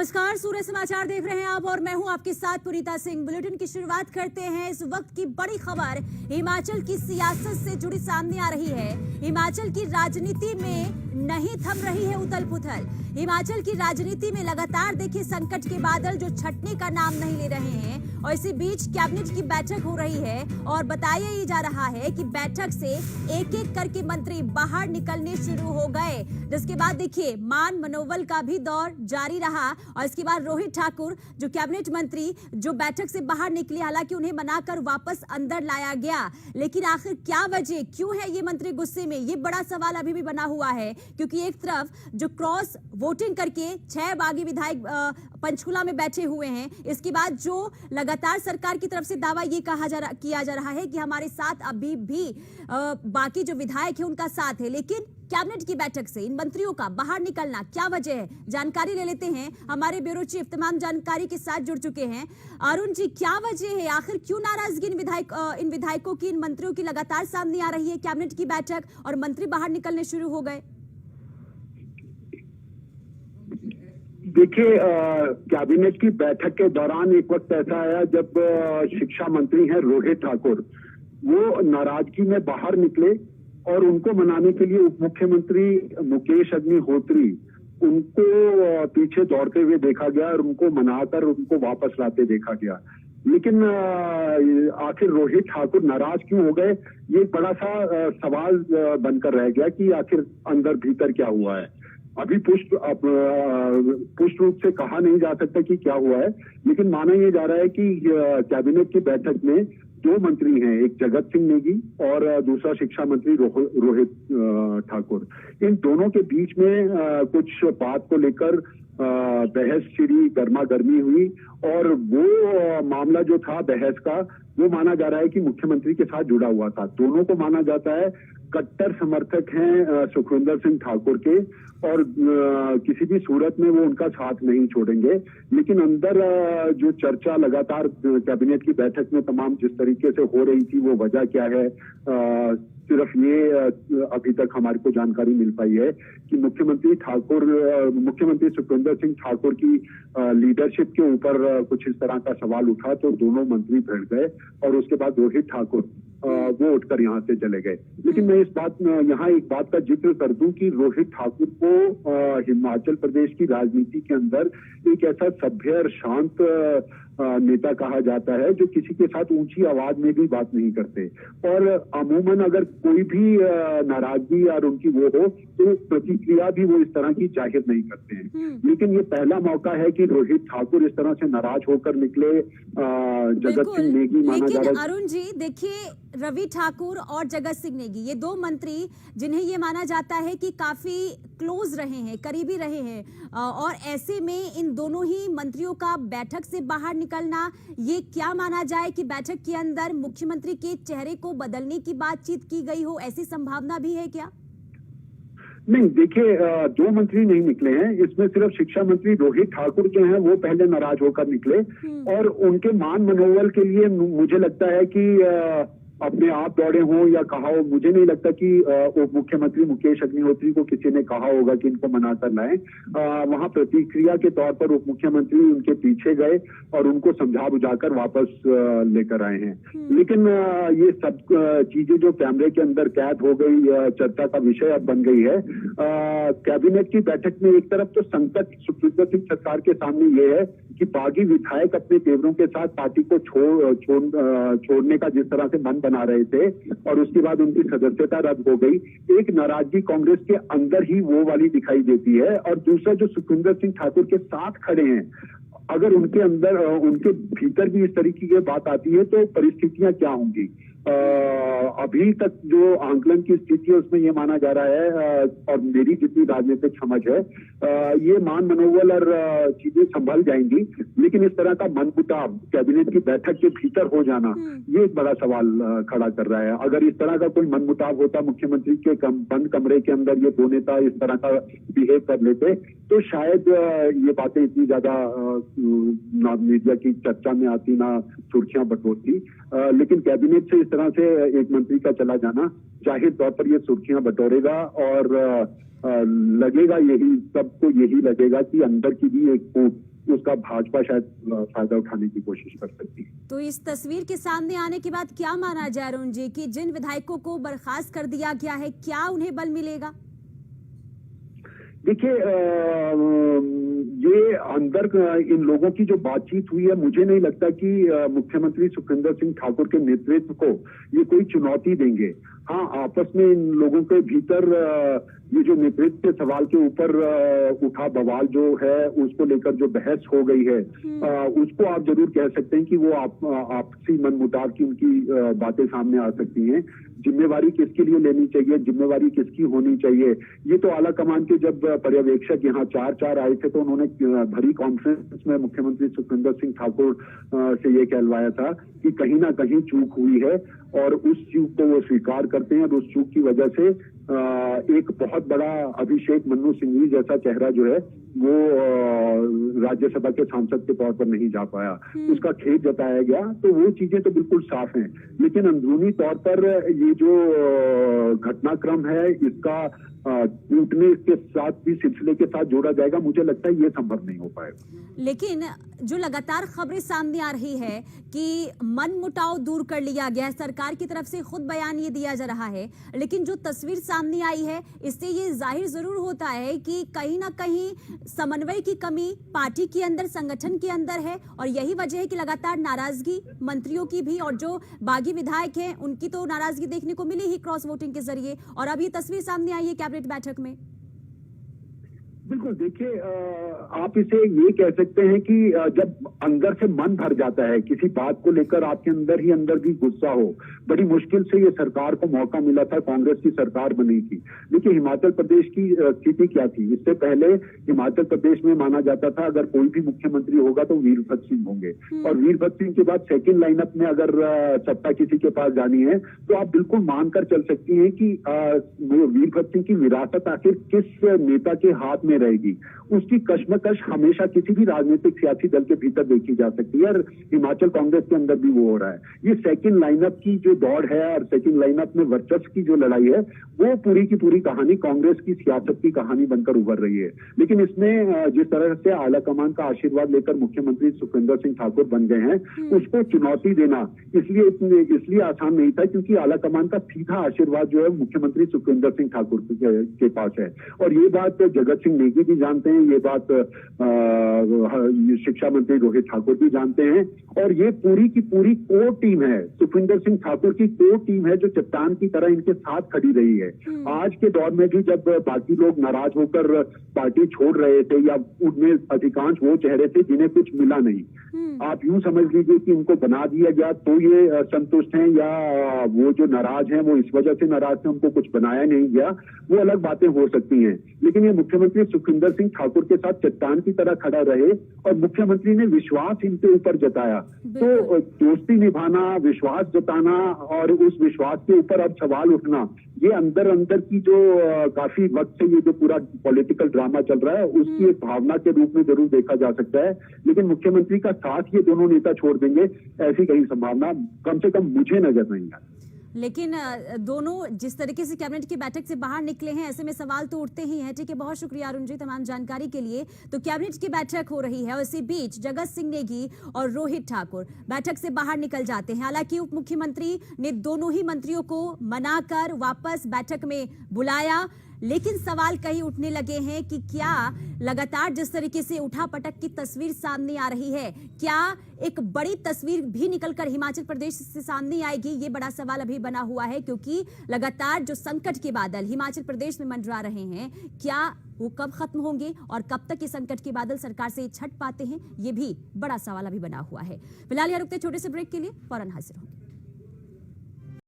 नमस्कार, सूर्य समाचार देख रहे हैं आप और मैं हूं आपके साथ पुनीता सिंह। बुलेटिन की शुरुआत करते हैं। इस वक्त की बड़ी खबर हिमाचल की सियासत से जुड़ी सामने आ रही है। हिमाचल की राजनीति में नहीं थम रही है उथल पुथल। हिमाचल की राजनीति में लगातार देखिए संकट के बादल जो छटने का नाम नहीं ले रहे हैं और इसी बीच कैबिनेट की बैठक हो रही है और बताया ही जा रहा है कि बैठक से एक एक करके मंत्री बाहर निकलने शुरू हो गए, जिसके बाद देखिए मान मनोबल का भी दौर जारी रहा और इसके बाद रोहित ठाकुर जो कैबिनेट मंत्री जो बैठक से बाहर निकले, हालांकि उन्हें मनाकर वापस अंदर लाया गया, लेकिन आखिर क्या वजह, क्यों है ये मंत्री गुस्से में, ये बड़ा सवाल अभी भी बना हुआ है। क्योंकि एक तरफ जो क्रॉस वोटिंग करके 6 बागी विधायक पंचकुला में बैठे हुए हैं, इसके बाद जो लगातार सरकार की तरफ से दावा ये किया जा रहा है कि हमारे साथ अभी भी बाकी जो विधायक है उनका साथ है, लेकिन कैबिनेट की बैठक से इन मंत्रियों का बाहर निकलना क्या वजह है, जानकारी ले लेते हैं। हमारे ब्यूरो चीफ तमाम जानकारी के साथ जुड़ चुके हैं। अरुण जी, क्या वजह है, आखिर क्यों नाराजगी इन विधायकों की, इन मंत्रियों की लगातार सामने आ रही है? कैबिनेट की बैठक और मंत्री बाहर निकलने शुरू हो गए। देखिए, कैबिनेट की बैठक के दौरान एक वक्त ऐसा आया जब शिक्षा मंत्री हैं रोहित ठाकुर, वो नाराजगी में बाहर निकले और उनको मनाने के लिए उप मुख्यमंत्री मुकेश अग्निहोत्री उनको पीछे दौड़ते हुए देखा गया और उनको मनाकर उनको वापस लाते देखा गया। लेकिन आखिर रोहित ठाकुर नाराज क्यों हो गए, ये बड़ा सा सवाल बनकर रह गया कि आखिर अंदर भीतर क्या हुआ है। अभी पुष्ट रूप से कहा नहीं जा सकता कि क्या हुआ है, लेकिन माना यह जा रहा है कि कैबिनेट की बैठक में 2 मंत्री हैं, एक जगत सिंह नेगी और दूसरा शिक्षा मंत्री रोहित ठाकुर। इन दोनों के बीच में कुछ बात को लेकर बहस छिड़ी, गर्मा गर्मी हुई और वो मामला जो था बहस का, वो माना जा रहा है कि मुख्यमंत्री के साथ जुड़ा हुआ था। दोनों को माना जाता है कट्टर समर्थक हैं सुखविंदर सिंह ठाकुर के और किसी भी सूरत में वो उनका साथ नहीं छोड़ेंगे। लेकिन अंदर जो चर्चा लगातार कैबिनेट की बैठक में तमाम जिस तरीके से हो रही थी, वो वजह क्या है, सिर्फ ये अभी तक हमारे को जानकारी मिल पाई है कि मुख्यमंत्री सुखविंदर सिंह ठाकुर की लीडरशिप के ऊपर कुछ इस तरह का सवाल उठा तो दोनों मंत्री भिड़ गए और उसके बाद रोहित ठाकुर वो उठकर यहाँ से चले गए। लेकिन मैं यहाँ एक बात का जिक्र कर दूं कि रोहित ठाकुर को हिमाचल प्रदेश की राजनीति के अंदर एक ऐसा सभ्य और शांत नेता कहा जाता है जो किसी के साथ ऊंची आवाज में भी बात नहीं करते और अमूमन अगर कोई भी नाराजगी और उनकी वो हो तो प्रतिक्रिया भी वो इस तरह की जाहिर नहीं करते हैं। लेकिन ये पहला मौका है कि रोहित ठाकुर इस तरह से नाराज होकर निकले। जगत सिंह नेगी माना जा रहा है। अरुण जी देखिए, रवि ठाकुर और जगत सिंह नेगी ये 2 मंत्री जिन्हें ये माना जाता है कि काफी क्लोज रहे हैं, करीबी रहे हैं, और ऐसे में इन दोनों ही मंत्रियों का बैठक से बाहर निकलना, ये क्या माना जाए कि बैठक के अंदर मुख्यमंत्री के चेहरे को बदलने की बातचीत की गई हो, ऐसी संभावना भी है क्या? नहीं, देखिए 2 मंत्री नहीं निकले हैं, इसमें सिर्फ शिक्षा मंत्री रोहित ठाकुर जो हैं वो पहले नाराज होकर निकले और उनके मान मनोबल के लिए मुझे लगता है कि अपने आप दौड़े हों या कहा हो, मुझे नहीं लगता कि उप मुख्यमंत्री मुकेश अग्निहोत्री को किसी ने कहा होगा कि इनको मनाकर लाएं। वहां प्रतिक्रिया के तौर पर उप मुख्यमंत्री उनके पीछे गए और उनको समझा बुझाकर वापस लेकर आए हैं। लेकिन ये सब चीजें जो कैमरे के अंदर कैद हो गई, चर्चा का विषय अब बन गई है। कैबिनेट की बैठक में एक तरफ तो संकट सुखविंदर सिंह सरकार के सामने ये है कि बागी विधायक अपने तेवरों के साथ पार्टी को छोड़ने का जिस तरह से मन बना रहे थे और उसके बाद उनकी सदस्यता रद्द हो गई, एक नाराजगी कांग्रेस के अंदर ही वो वाली दिखाई देती है। और दूसरा जो सुखविंदर सिंह ठाकुर के साथ खड़े हैं, अगर उनके अंदर उनके भीतर भी इस तरीके की बात आती है तो परिस्थितियां क्या होंगी। अभी तक जो आंकलन की स्थिति है उसमें ये माना जा रहा है और मेरी जितनी राजनीतिक समझ है, ये मान मनोबल और चीजें संभल जाएंगी, लेकिन इस तरह का मनमुटाव कैबिनेट की बैठक के भीतर हो जाना, ये एक बड़ा सवाल खड़ा कर रहा है। अगर इस तरह का कोई मनमुटाव होता, मुख्यमंत्री के बंद कमरे के अंदर ये 2 नेता इस तरह का बिहेव कर लेते तो शायद ये बातें इतनी ज्यादा ना मीडिया की चर्चा में आती, ना सुर्खियां बटोरती। लेकिन कैबिनेट से इस तरह से एक मंत्री का चला जाना जाहिर तौर पर ये सुर्खियां बटोरेगा और लगेगा, यही सबको यही लगेगा कि अंदर की भी एक फूट उसका भाजपा शायद फायदा उठाने की कोशिश कर सकती है। तो इस तस्वीर के सामने आने के बाद क्या माना जाए अरुण जी कि जिन विधायकों को बर्खास्त कर दिया गया है, क्या उन्हें बल मिलेगा? देखिए, ये अंदर इन लोगों की जो बातचीत हुई है, मुझे नहीं लगता कि मुख्यमंत्री सुखविंदर सिंह ठाकुर के नेतृत्व को ये कोई चुनौती देंगे। हाँ, आपस में इन लोगों के भीतर ये जो नेतृत्व के सवाल के ऊपर उठा बवाल जो है, उसको लेकर जो बहस हो गई है, उसको आप जरूर कह सकते हैं कि वो आपसी मनमुटाव की उनकी बातें सामने आ सकती हैं। जिम्मेवारी किसके लिए लेनी चाहिए, जिम्मेवारी किसकी होनी चाहिए, ये तो आला कमान के जब पर्यवेक्षक यहाँ चार आए थे तो उन्होंने भरी कॉन्फ्रेंस में मुख्यमंत्री सुखविंदर सिंह ठाकुर से ये कहलवाया था कि कहीं ना कहीं चूक हुई है और उस चूक को वो स्वीकार करते हैं और उस चूक की वजह से एक बहुत बड़ा अभिषेक मनु सिंघवी जैसा चेहरा जो है वो राज्यसभा के सांसद के तौर पर नहीं जा पाया, उसका खेद जताया गया। तो वो चीजें तो बिल्कुल साफ हैं, लेकिन अंदरूनी तौर पर ये जो घटनाक्रम है इसका टूटने के साथ भी सिलसिले के साथ जोड़ा जाएगा, मुझे लगता है ये संभव नहीं हो पाएगा। लेकिन जो लगातार खबरें सामने आ रही है कि मनमुटाव दूर कर लिया गया है, सरकार की तरफ से खुद बयान ये दिया जा रहा है, लेकिन जो तस्वीर सामने आई है इससे ये जाहिर जरूर होता है कि कहीं ना कहीं समन्वय की कमी पार्टी के अंदर, संगठन के अंदर है और यही वजह है कि लगातार नाराजगी मंत्रियों की भी और जो बागी विधायक हैं उनकी तो नाराजगी देखने को मिली ही क्रॉस वोटिंग के जरिए, और अब ये तस्वीर सामने आई है कैबिनेट बैठक में। बिल्कुल, देखिए, आप इसे ये कह सकते हैं कि जब अंदर से मन भर जाता है किसी बात को लेकर, आपके अंदर ही अंदर भी गुस्सा हो, बड़ी मुश्किल से ये सरकार को मौका मिला था, कांग्रेस की सरकार बनी थी। देखिए हिमाचल प्रदेश की स्थिति क्या थी, इससे पहले हिमाचल प्रदेश में माना जाता था अगर कोई भी मुख्यमंत्री होगा तो वीरभद्र सिंह होंगे, और वीरभद्र सिंह के बाद सेकंड लाइनअप में अगर सत्ता किसी के पास जानी है तो आप बिल्कुल मानकर चल सकती हैं कि वीरभद्र सिंह की विरासत आखिर किस नेता के हाथ में रहेगी, उसकी कश्मकश हमेशा किसी भी राजनीतिक सियासी दल के भीतर देखी जा सकती है, और हिमाचल कांग्रेस के अंदर भी वो हो रहा है। ये सेकंड लाइनअप की जो दौड़ है और सेकंड लाइनअप में वर्चस्व की जो लड़ाई है, वो पूरी की पूरी कहानी कांग्रेस की सियासत की कहानी बनकर उभर रही है। लेकिन इसमें जिस तरह से आला कमान का आशीर्वाद लेकर मुख्यमंत्री सुखविंदर सिंह ठाकुर बन गए हैं, उसको चुनौती देना इसलिए आसान नहीं था क्योंकि आला कमान का सीधा आशीर्वाद जो है मुख्यमंत्री सुखविंदर सिंह ठाकुर के पास है। और ये बात जगत सिंह नेगी भी जानते हैं, ये बात शिक्षा मंत्री रोहित ठाकुर भी जानते हैं, और ये पूरी की पूरी कोर टीम है, सुखविंदर सिंह ठाकुर की कोर टीम है जो चट्टान की तरह इनके साथ खड़ी रही है। आज के दौर में भी जब बाकी लोग नाराज होकर पार्टी छोड़ रहे थे, या उनमें अधिकांश वो चेहरे थे जिन्हें कुछ मिला नहीं, आप यूं समझ लीजिए कि इनको बना दिया गया तो ये संतुष्ट हैं, या वो जो नाराज हैं वो इस वजह से नाराज थे उनको कुछ बनाया नहीं गया, वो अलग बातें हो सकती हैं। लेकिन ये मुख्यमंत्री सुखविंदर सिंह ठाकुर के साथ चट्टान की तरह खड़ा रहे और मुख्यमंत्री ने विश्वास इनके ऊपर जताया। तो दोस्ती निभाना, विश्वास जताना और उस विश्वास के ऊपर अब सवाल उठना, ये अंदर अंदर की जो काफी वक्त से ये जो पूरा पॉलिटिकल ड्रामा चल रहा है उसकी एक भावना के रूप में जरूर देखा जा सकता है। लेकिन मुख्यमंत्री का साथ ये दोनों नेता छोड़ देंगे, ऐसी कहीं संभावना कम से कम मुझे नजर नहीं आती। लेकिन दोनों जिस तरीके से कैबिनेट की बैठक से बाहर निकले हैं, ऐसे में सवाल तो उठते ही हैं। ठीक है, बहुत शुक्रिया अरुण जी तमाम जानकारी के लिए। तो कैबिनेट की बैठक हो रही है और इसी बीच जगत सिंह नेगी और रोहित ठाकुर बैठक से बाहर निकल जाते हैं। हालांकि उप मुख्यमंत्री ने दोनों ही मंत्रियों को मनाकर वापस बैठक में बुलाया, लेकिन सवाल कहीं उठने लगे हैं कि क्या लगातार जिस तरीके से उठापटक की तस्वीर सामने आ रही है, क्या एक बड़ी तस्वीर भी निकलकर हिमाचल प्रदेश से सामने आएगी? ये बड़ा सवाल अभी बना हुआ है, क्योंकि लगातार जो संकट के बादल हिमाचल प्रदेश में मंडरा रहे हैं, क्या वो कब खत्म होंगे और कब तक ये संकट के बादल सरकार से छट पाते हैं, ये भी बड़ा सवाल अभी बना हुआ है। फिलहाल यहाँ रुकते छोटे से ब्रेक के लिए, फौरन हाजिर होंगे।